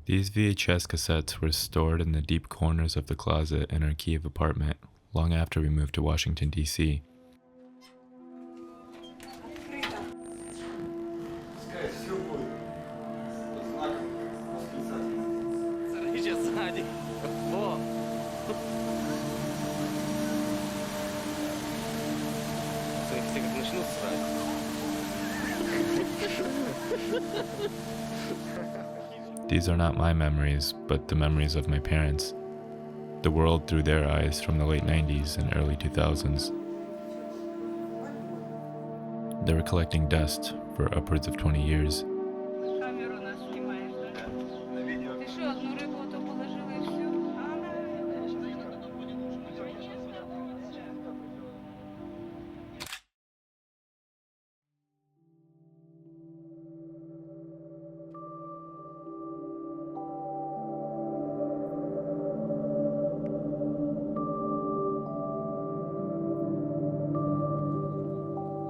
These VHS cassettes were stored in the deep corners of the closet in our Kiev apartment long after we moved to Washington, D.C. These are not my memories, but the memories of my parents. The world through their eyes from the late 90s and early 2000s. They were collecting dust for upwards of 20 years.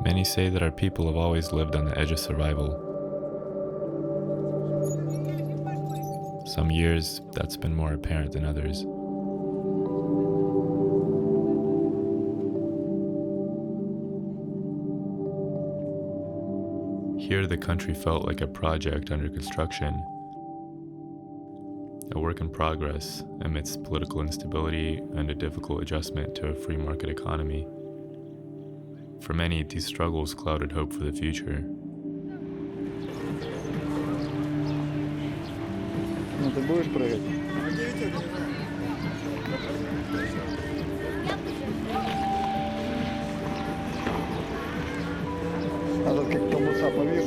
Many say that our people have always lived on the edge of survival. Some years, that's been more apparent than others. Here, the country felt like a project under construction, a work in progress amidst political instability and a difficult adjustment to a free market economy. For many, these struggles clouded hope for the future. Ты будешь прыгать? А тут как томуса повис.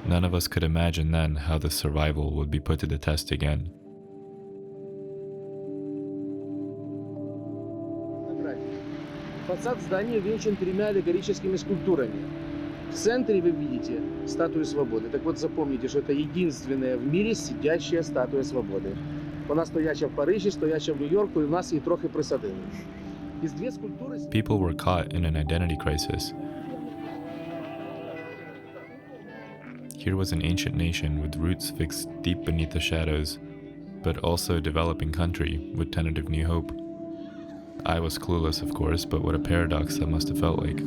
None of us could imagine then how the survival would be put to the test again. Фасад здания венчан 3 аллегорическими скульптурами. В центре вы видите статую свободы. Так вот запомните, что это единственная в мире сидящая статуя свободи. Вона стояча в Парижі, стояча в Нью-Йорку, і в нас її трохи присадили. Із дві скульптури... People were caught in an identity crisis. Here was an ancient nation with roots fixed deep beneath the shadows, but also a developing country with tentative new hope. I was clueless, of course, but what a paradox that must have felt like.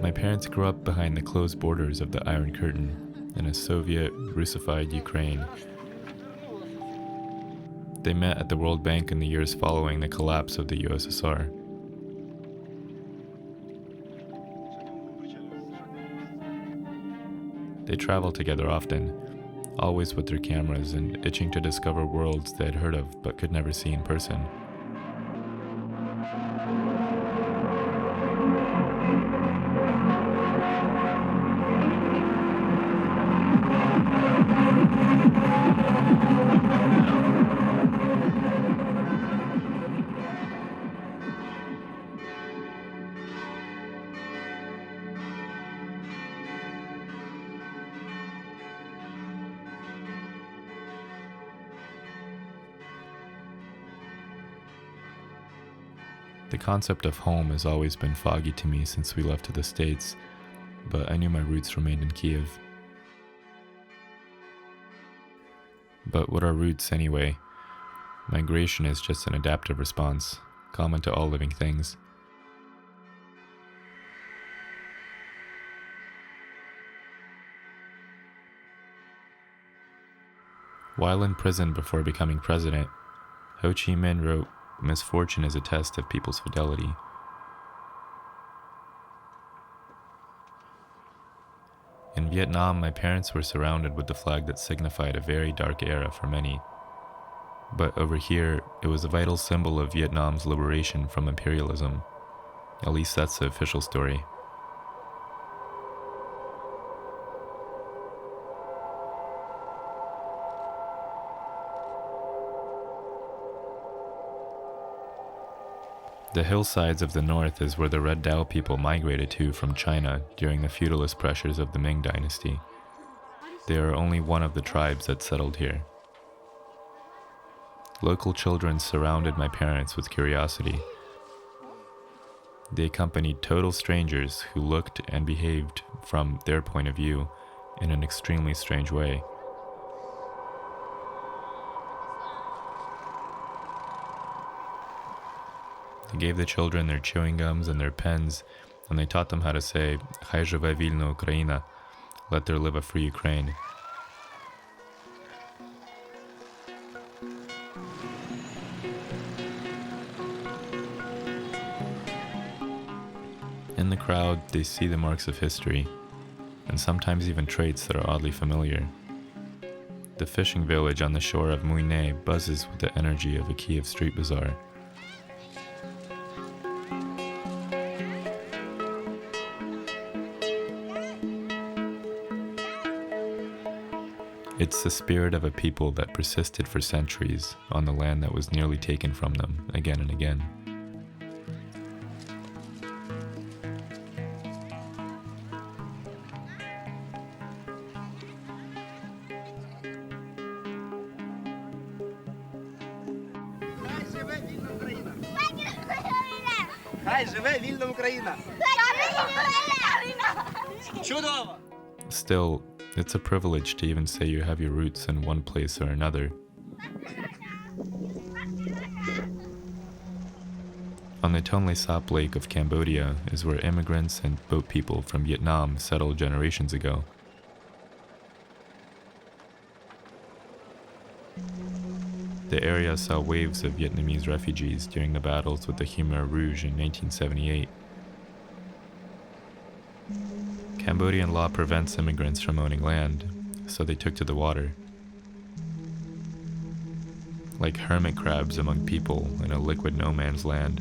My parents grew up behind the closed borders of the Iron Curtain in a Soviet, Russified Ukraine. They met at the World Bank in the years following the collapse of the USSR. They traveled together often, always with their cameras and itching to discover worlds they had heard of but could never see in person. The concept of home has always been foggy to me since we left to the States, but I knew my roots remained in Kiev. But what are roots anyway? Migration is just an adaptive response, common to all living things. While in prison before becoming president, Ho Chi Minh wrote, "Misfortune is a test of people's fidelity." In Vietnam, my parents were surrounded with the flag that signified a very dark era for many. But over here, it was a vital symbol of Vietnam's liberation from imperialism. At least that's the official story. The hillsides of the north is where the Red Dao people migrated to from China during the feudalist pressures of the Ming dynasty. They are only one of the tribes that settled here. Local children surrounded my parents with curiosity. They accompanied total strangers who looked and behaved from their point of view in an extremely strange way. They gave the children their chewing gums and their pens, and they taught them how to say, "Хай живе вільна Україна," let there live a free Ukraine. In the crowd, they see the marks of history, and sometimes even traits that are oddly familiar. The fishing village on the shore of Muine buzzes with the energy of a Kiev street bazaar. It's the spirit of a people that persisted for centuries on the land that was nearly taken from them again and again. Хай живе вільна Україна! Чудово! Still, it's a privilege to even say you have your roots in one place or another. On the Tonle Sap Lake of Cambodia is where immigrants and boat people from Vietnam settled generations ago. The area saw waves of Vietnamese refugees during the battles with the Khmer Rouge in 1978. Cambodian law prevents immigrants from owning land, so they took to the water. Like hermit crabs among people in a liquid no man's land,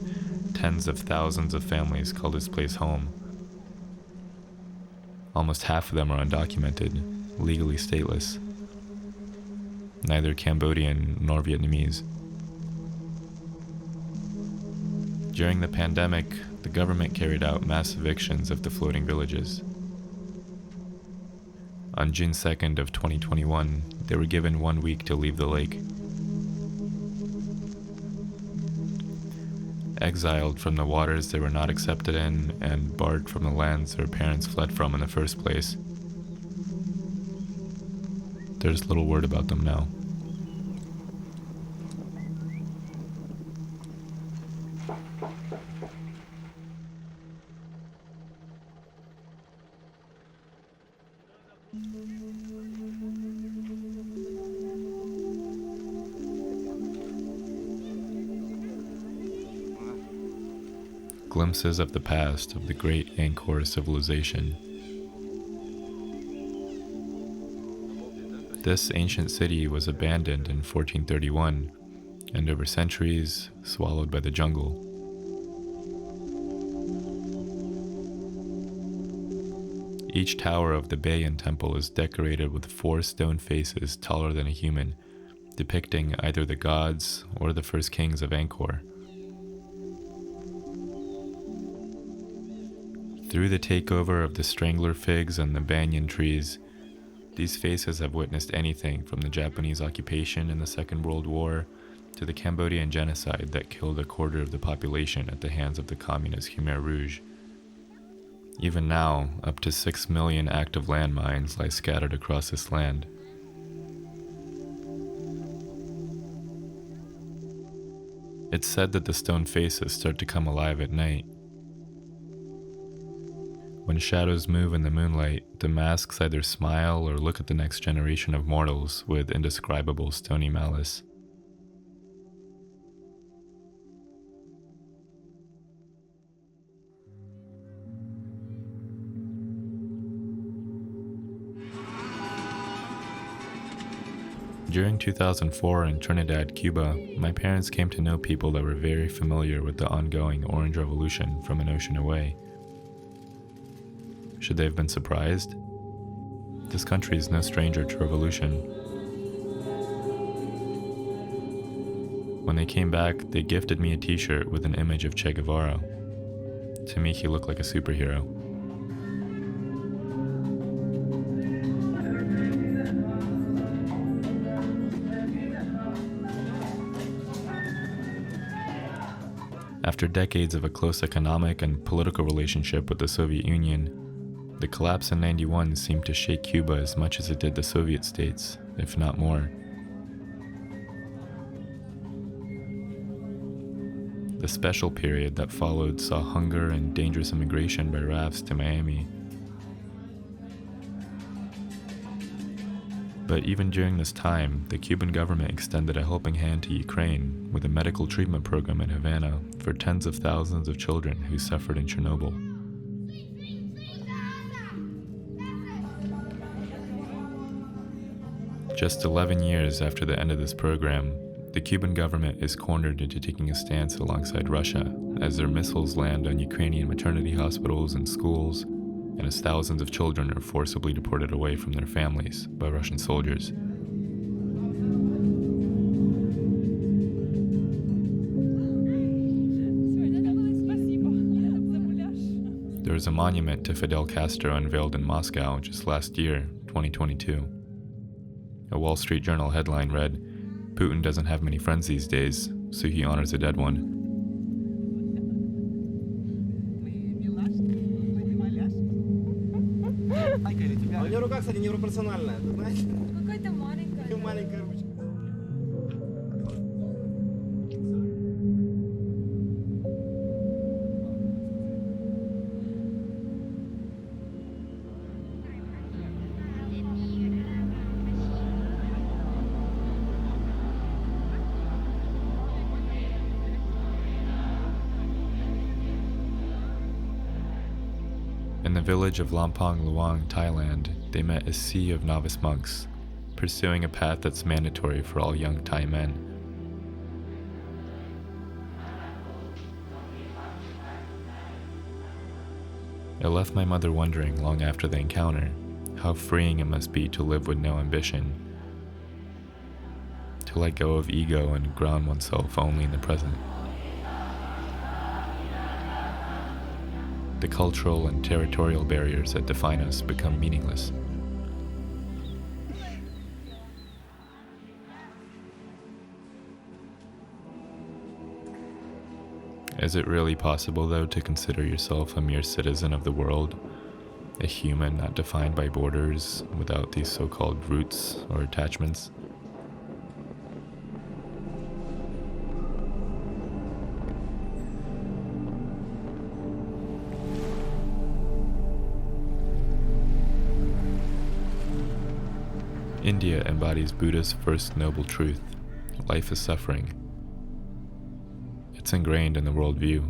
tens of thousands of families call this place home. Almost half of them are undocumented, legally stateless. Neither Cambodian nor Vietnamese. During the pandemic, the government carried out mass evictions of the floating villages. On June 2nd of 2021, they were given 1 week to leave the lake. Exiled from the waters they were not accepted in and barred from the lands their parents fled from in the first place. There's little word about them now. Glimpses of the past of the great Angkor civilization. This ancient city was abandoned in 1431 and over centuries swallowed by the jungle. Each tower of the Bayan temple is decorated with 4 stone faces taller than a human, depicting either the gods or the first kings of Angkor. Through the takeover of the strangler figs and the banyan trees, these faces have witnessed anything from the Japanese occupation in the Second World War to the Cambodian genocide that killed 1/4 of the population at the hands of the communist Khmer Rouge. Even now, up to 6 million active landmines lie scattered across this land. It's said that the stone faces start to come alive at night. When shadows move in the moonlight, the masks either smile or look at the next generation of mortals with indescribable stony malice. During 2004 in Trinidad, Cuba, my parents came to know people that were very familiar with the ongoing Orange Revolution from an ocean away. Should they have been surprised? This country is no stranger to revolution. When they came back, they gifted me a t-shirt with an image of Che Guevara. To me, he looked like a superhero. After decades of a close economic and political relationship with the Soviet Union, the collapse in '91 seemed to shake Cuba as much as it did the Soviet states, if not more. The special period that followed saw hunger and dangerous immigration by rafts to Miami. But even during this time, the Cuban government extended a helping hand to Ukraine with a medical treatment program in Havana for tens of thousands of children who suffered in Chernobyl. Just 11 years after the end of this program, the Cuban government is cornered into taking a stance alongside Russia as their missiles land on Ukrainian maternity hospitals and schools, and as thousands of children are forcibly deported away from their families by Russian soldiers. There was a monument to Fidel Castro unveiled in Moscow just last year, 2022. A Wall Street Journal headline read, "Putin doesn't have many friends these days, so he honors a dead one." У меня рука, кстати, непропорциональная, ты знаешь? Какая-то маленькая. Маленькая ручка. In the village of Lampang Luang, Thailand, they met a sea of novice monks, pursuing a path that's mandatory for all young Thai men. It left my mother wondering long after the encounter how freeing it must be to live with no ambition, to let go of ego and ground oneself only in the present. The cultural and territorial barriers that define us become meaningless. Is it really possible, though, to consider yourself a mere citizen of the world, a human not defined by borders, without these so-called roots or attachments? India embodies Buddha's first noble truth: life is suffering. It's ingrained in the worldview.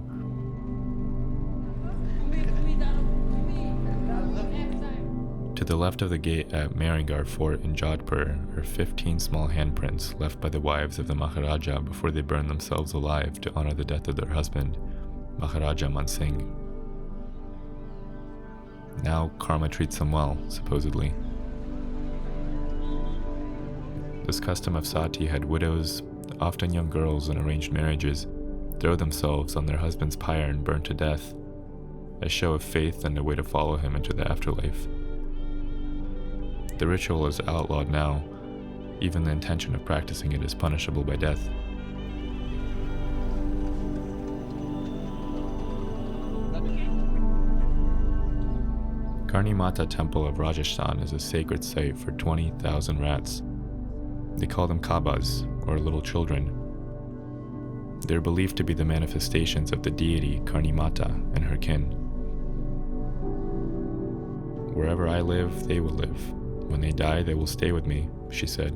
To the left of the gate at Mehrangarh Fort in Jodhpur are 15 small handprints left by the wives of the Maharaja before they burned themselves alive to honor the death of their husband, Maharaja Man Singh. Now karma treats them well, supposedly. This custom of sati had widows, often young girls in arranged marriages, throw themselves on their husband's pyre and burn to death, a show of faith and a way to follow him into the afterlife. The ritual is outlawed now. Even the intention of practicing it is punishable by death. Karni Mata Temple of Rajasthan is a sacred site for 20,000 rats. They call them Kabas, or little children. They're believed to be the manifestations of the deity Karni Mata and her kin. Wherever I live, they will live. When they die, they will stay with me, she said.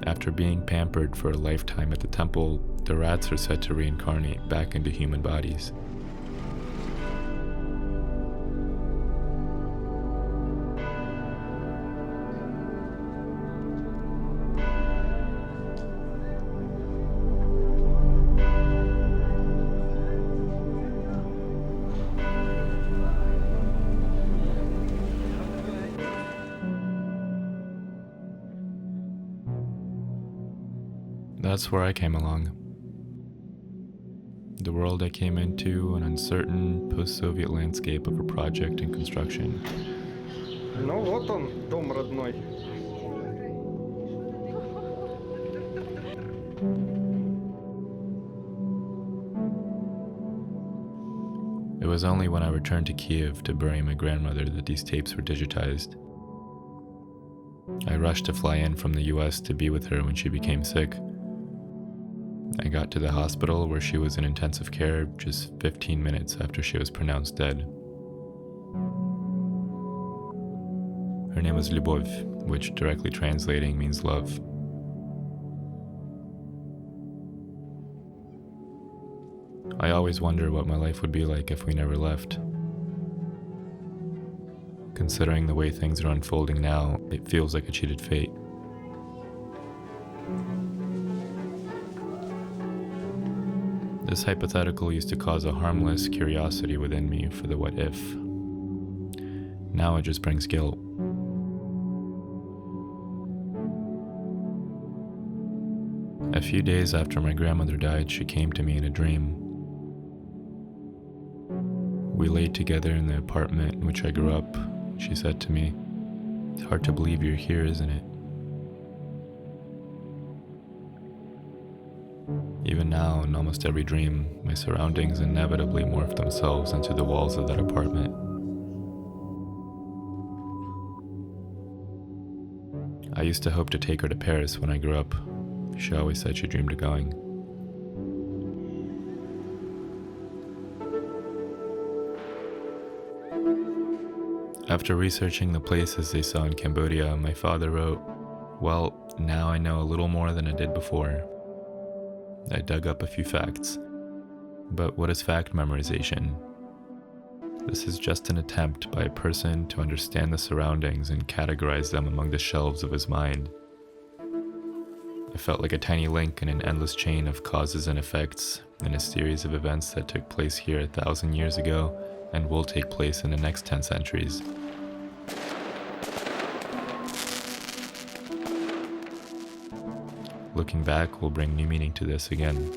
After being pampered for a lifetime at the temple, the rats are said to reincarnate back into human bodies. That's where I came along. The world I came into, an uncertain post-Soviet landscape of a project and construction. Ну вот он, дом родной. It was only when I returned to Kiev to bury my grandmother that these tapes were digitized. I rushed to fly in from the US to be with her when she became sick. I got to the hospital where she was in intensive care just 15 minutes after she was pronounced dead. Her name was Lyubov, which directly translating means love. I always wonder what my life would be like if we never left. Considering the way things are unfolding now, it feels like a cheated fate. This hypothetical used to cause a harmless curiosity within me for the what if. Now it just brings guilt. A few days after my grandmother died, she came to me in a dream. We laid together in the apartment in which I grew up. She said to me, "It's hard to believe you're here, isn't it?" Even now, in almost every dream, my surroundings inevitably morph themselves into the walls of that apartment. I used to hope to take her to Paris when I grew up. She always said she dreamed of going. After researching the places they saw in Cambodia, my father wrote, "Well, now I know a little more than I did before." I dug up a few facts. But what is fact memorization? This is just an attempt by a person to understand the surroundings and categorize them among the shelves of his mind. I felt like a tiny link in an endless chain of causes and effects in a series of events that took place here 1,000 years ago and will take place in the next 10 centuries. Looking back will bring new meaning to this again.